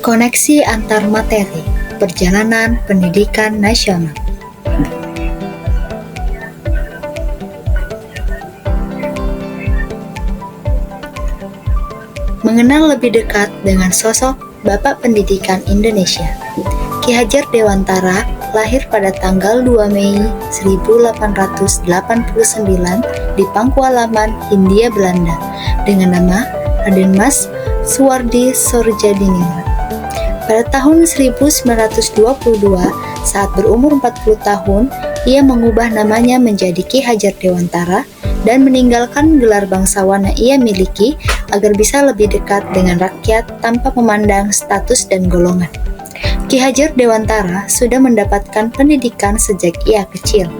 Koneksi antar materi, perjalanan pendidikan nasional. Mengenal lebih dekat dengan sosok Bapak Pendidikan Indonesia. Ki Hajar Dewantara lahir pada tanggal 2 Mei 1889 di Pakualaman, Hindia Belanda dengan nama Raden Mas Suwardi Sodjadiningrat. Pada tahun 1922, saat berumur 40 tahun, ia mengubah namanya menjadi Ki Hajar Dewantara dan meninggalkan gelar bangsawan yang ia miliki agar bisa lebih dekat dengan rakyat tanpa memandang status dan golongan. Ki Hajar Dewantara sudah mendapatkan pendidikan sejak ia kecil.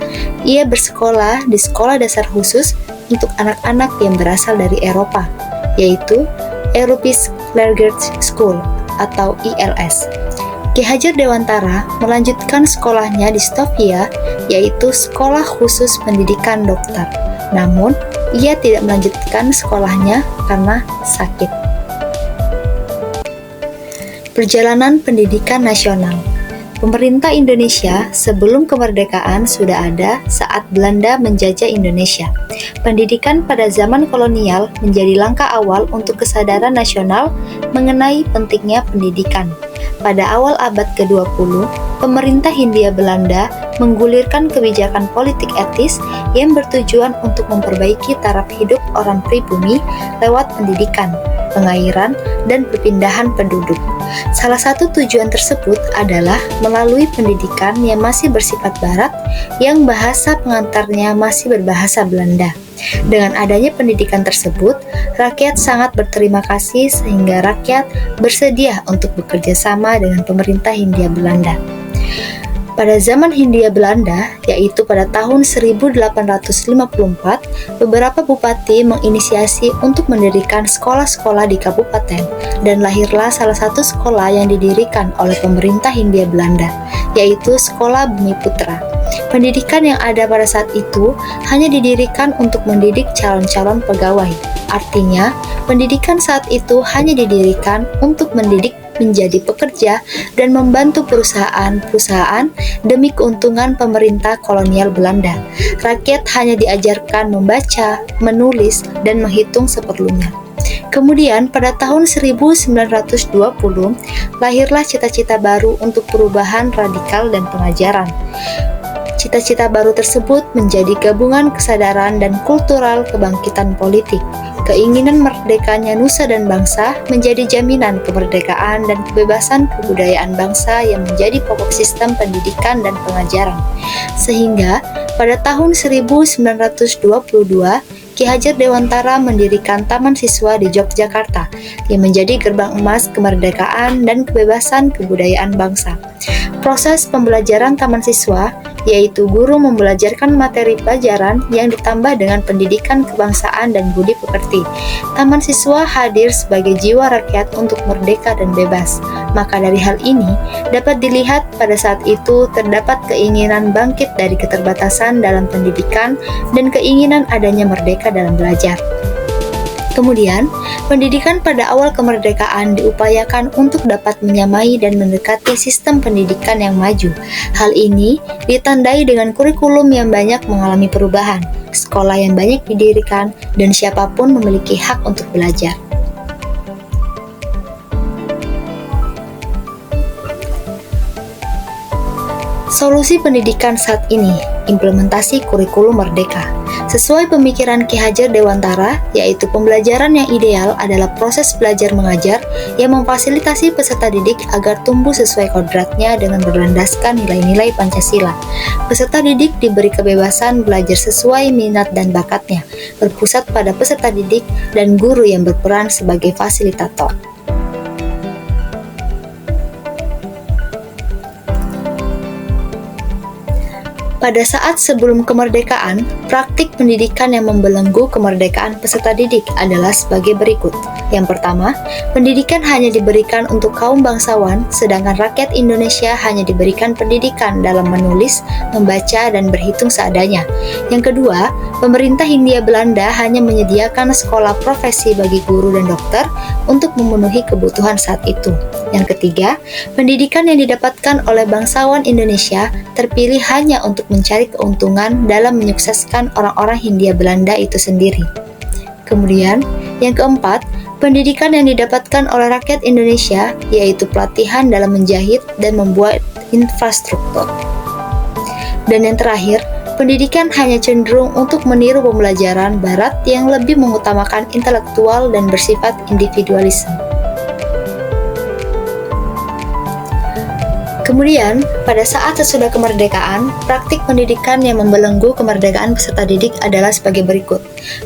Ia bersekolah di Sekolah Dasar Khusus untuk anak-anak yang berasal dari Eropa, yaitu Europees Language School atau ILS. Ki Hajar Dewantara melanjutkan sekolahnya di Stovia, yaitu Sekolah Khusus Pendidikan Dokter. Namun, ia tidak melanjutkan sekolahnya karena sakit. Perjalanan pendidikan nasional. Pemerintah Indonesia sebelum kemerdekaan sudah ada saat Belanda menjajah Indonesia. Pendidikan pada zaman kolonial menjadi langkah awal untuk kesadaran nasional mengenai pentingnya pendidikan. Pada awal abad ke-20, pemerintah Hindia Belanda menggulirkan kebijakan politik etis yang bertujuan untuk memperbaiki taraf hidup orang pribumi lewat pendidikan, pengairan, dan perpindahan penduduk. Salah satu tujuan tersebut adalah melalui pendidikan yang masih bersifat barat, yang bahasa pengantarnya masih berbahasa Belanda. Dengan adanya pendidikan tersebut, rakyat sangat berterima kasih sehingga rakyat bersedia untuk bekerja sama dengan pemerintah Hindia Belanda. Pada zaman Hindia Belanda, yaitu pada tahun 1854, beberapa bupati menginisiasi untuk mendirikan sekolah-sekolah di kabupaten, dan lahirlah salah satu sekolah yang didirikan oleh pemerintah Hindia Belanda, yaitu Sekolah Bumi Putra. Pendidikan yang ada pada saat itu hanya didirikan untuk mendidik calon-calon pegawai. Artinya, pendidikan saat itu hanya didirikan untuk mendidik menjadi pekerja dan membantu perusahaan-perusahaan demi keuntungan pemerintah kolonial Belanda. Rakyat hanya diajarkan membaca, menulis, dan menghitung seperlunya. Kemudian pada tahun 1920, lahirlah cita-cita baru untuk perubahan radikal dan pengajaran. Cita-cita baru tersebut menjadi gabungan kesadaran dan kultural kebangkitan politik. Keinginan merdekanya nusa dan bangsa menjadi jaminan kemerdekaan dan kebebasan kebudayaan bangsa yang menjadi pokok sistem pendidikan dan pengajaran. Sehingga pada tahun 1922, Ki Hajar Dewantara mendirikan Taman Siswa di Yogyakarta yang menjadi gerbang emas kemerdekaan dan kebebasan kebudayaan bangsa. Proses pembelajaran Taman Siswa yaitu guru membelajarkan materi pelajaran yang ditambah dengan pendidikan kebangsaan dan budi pekerti. Taman Siswa hadir sebagai jiwa rakyat untuk merdeka dan bebas. Maka dari hal ini dapat dilihat pada saat itu terdapat keinginan bangkit dari keterbatasan dalam pendidikan dan keinginan adanya merdeka dalam belajar. Kemudian, pendidikan pada awal kemerdekaan diupayakan untuk dapat menyamai dan mendekati sistem pendidikan yang maju. Hal ini ditandai dengan kurikulum yang banyak mengalami perubahan, sekolah yang banyak didirikan, dan siapapun memiliki hak untuk belajar. Solusi pendidikan saat ini, implementasi kurikulum merdeka. Sesuai pemikiran Ki Hajar Dewantara, yaitu pembelajaran yang ideal adalah proses belajar mengajar yang memfasilitasi peserta didik agar tumbuh sesuai kodratnya dengan berlandaskan nilai-nilai Pancasila. Peserta didik diberi kebebasan belajar sesuai minat dan bakatnya, berpusat pada peserta didik dan guru yang berperan sebagai fasilitator. Pada saat sebelum kemerdekaan, praktik pendidikan yang membelenggu kemerdekaan peserta didik adalah sebagai berikut. Yang pertama, pendidikan hanya diberikan untuk kaum bangsawan, sedangkan rakyat Indonesia hanya diberikan pendidikan dalam menulis, membaca, dan berhitung seadanya. Yang kedua, pemerintah Hindia Belanda hanya menyediakan sekolah profesi bagi guru dan dokter untuk memenuhi kebutuhan saat itu. Yang ketiga, pendidikan yang didapatkan oleh bangsawan Indonesia terpilih hanya untuk mencari keuntungan dalam menyukseskan orang-orang Hindia Belanda itu sendiri. Kemudian, yang keempat, pendidikan yang didapatkan oleh rakyat Indonesia yaitu pelatihan dalam menjahit dan membuat infrastruktur. Dan yang terakhir, pendidikan hanya cenderung untuk meniru pembelajaran Barat yang lebih mengutamakan intelektual dan bersifat individualisme. Kemudian, pada saat sesudah kemerdekaan, praktik pendidikan yang membelenggu kemerdekaan peserta didik adalah sebagai berikut.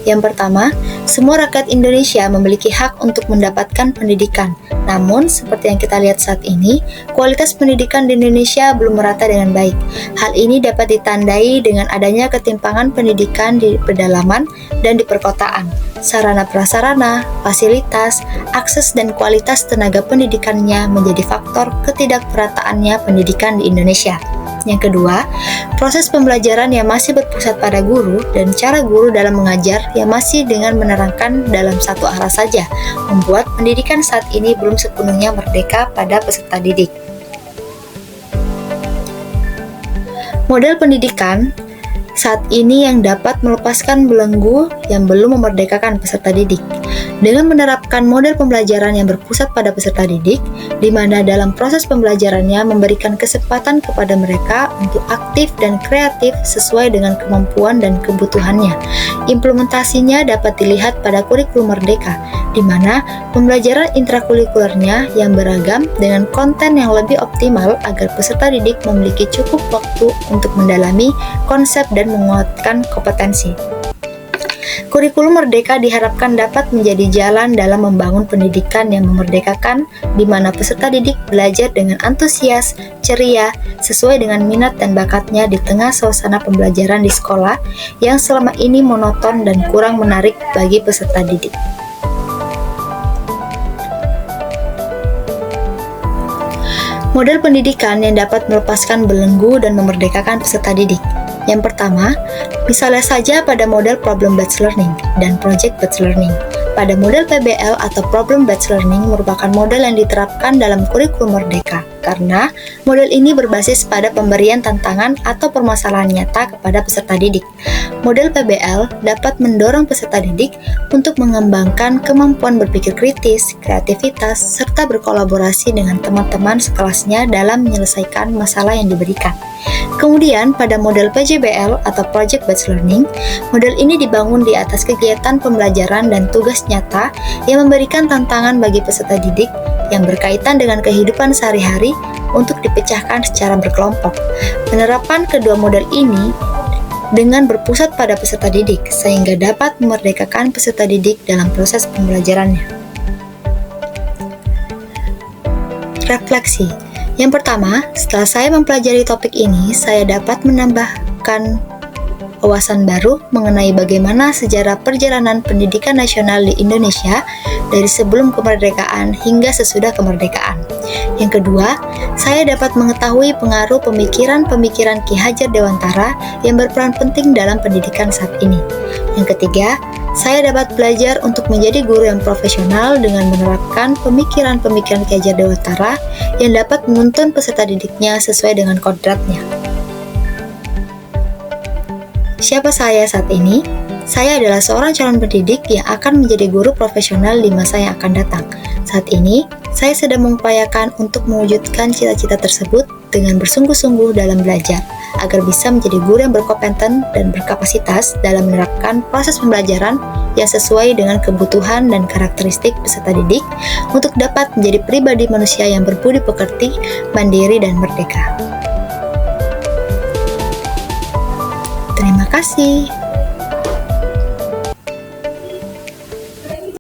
Yang pertama, semua rakyat Indonesia memiliki hak untuk mendapatkan pendidikan. Namun, seperti yang kita lihat saat ini, kualitas pendidikan di Indonesia belum merata dengan baik. Hal ini dapat ditandai dengan adanya ketimpangan pendidikan di pedalaman dan di perkotaan. Sarana prasarana, fasilitas, akses dan kualitas tenaga pendidikannya menjadi faktor ketidakmerataannya pendidikan di Indonesia. Yang kedua, proses pembelajaran yang masih berpusat pada guru dan cara guru dalam mengajar yang masih dengan menerangkan dalam satu arah saja, membuat pendidikan saat ini belum sepenuhnya merdeka pada peserta didik. Model pendidikan saat ini yang dapat melepaskan belenggu yang belum memerdekakan peserta didik. Dengan menerapkan model pembelajaran yang berpusat pada peserta didik, di mana dalam proses pembelajarannya memberikan kesempatan kepada mereka untuk aktif dan kreatif sesuai dengan kemampuan dan kebutuhannya. Implementasinya dapat dilihat pada kurikulum merdeka, di mana pembelajaran intrakurikulernya yang beragam dengan konten yang lebih optimal agar peserta didik memiliki cukup waktu untuk mendalami konsep dan menguatkan kompetensi. Kurikulum merdeka diharapkan dapat menjadi jalan dalam membangun pendidikan yang memerdekakan, di mana peserta didik belajar dengan antusias, ceria, sesuai dengan minat dan bakatnya di tengah suasana pembelajaran di sekolah yang selama ini monoton dan kurang menarik bagi peserta didik. Model pendidikan yang dapat melepaskan belenggu dan memerdekakan peserta didik. Yang pertama, misalnya saja pada model problem-based learning dan project-based learning. Pada model PBL atau problem-based learning merupakan model yang diterapkan dalam kurikulum merdeka, karena model ini berbasis pada pemberian tantangan atau permasalahan nyata kepada peserta didik. Model PBL dapat mendorong peserta didik untuk mengembangkan kemampuan berpikir kritis, kreativitas, serta berkolaborasi dengan teman-teman sekelasnya dalam menyelesaikan masalah yang diberikan. Kemudian, pada model PJBL atau Project Based Learning, model ini dibangun di atas kegiatan pembelajaran dan tugas nyata yang memberikan tantangan bagi peserta didik yang berkaitan dengan kehidupan sehari-hari untuk dipecahkan secara berkelompok. Penerapan kedua model ini dengan berpusat pada peserta didik, sehingga dapat memerdekakan peserta didik dalam proses pembelajarannya. Refleksi. Yang pertama, setelah saya mempelajari topik ini, saya dapat menambahkan wawasan baru mengenai bagaimana sejarah perjalanan pendidikan nasional di Indonesia dari sebelum kemerdekaan hingga sesudah kemerdekaan. Yang kedua, saya dapat mengetahui pengaruh pemikiran-pemikiran Ki Hajar Dewantara yang berperan penting dalam pendidikan saat ini. Yang ketiga, saya dapat belajar untuk menjadi guru yang profesional dengan menerapkan pemikiran-pemikiran Ki Hajar Dewantara yang dapat menuntun peserta didiknya sesuai dengan kodratnya. Siapa saya saat ini? Saya adalah seorang calon pendidik yang akan menjadi guru profesional di masa yang akan datang. Saat ini, saya sedang mengupayakan untuk mewujudkan cita-cita tersebut dengan bersungguh-sungguh dalam belajar, agar bisa menjadi guru yang berkompeten dan berkapasitas dalam menerapkan proses pembelajaran yang sesuai dengan kebutuhan dan karakteristik peserta didik untuk dapat menjadi pribadi manusia yang berbudi pekerti, mandiri, dan merdeka. Terima kasih.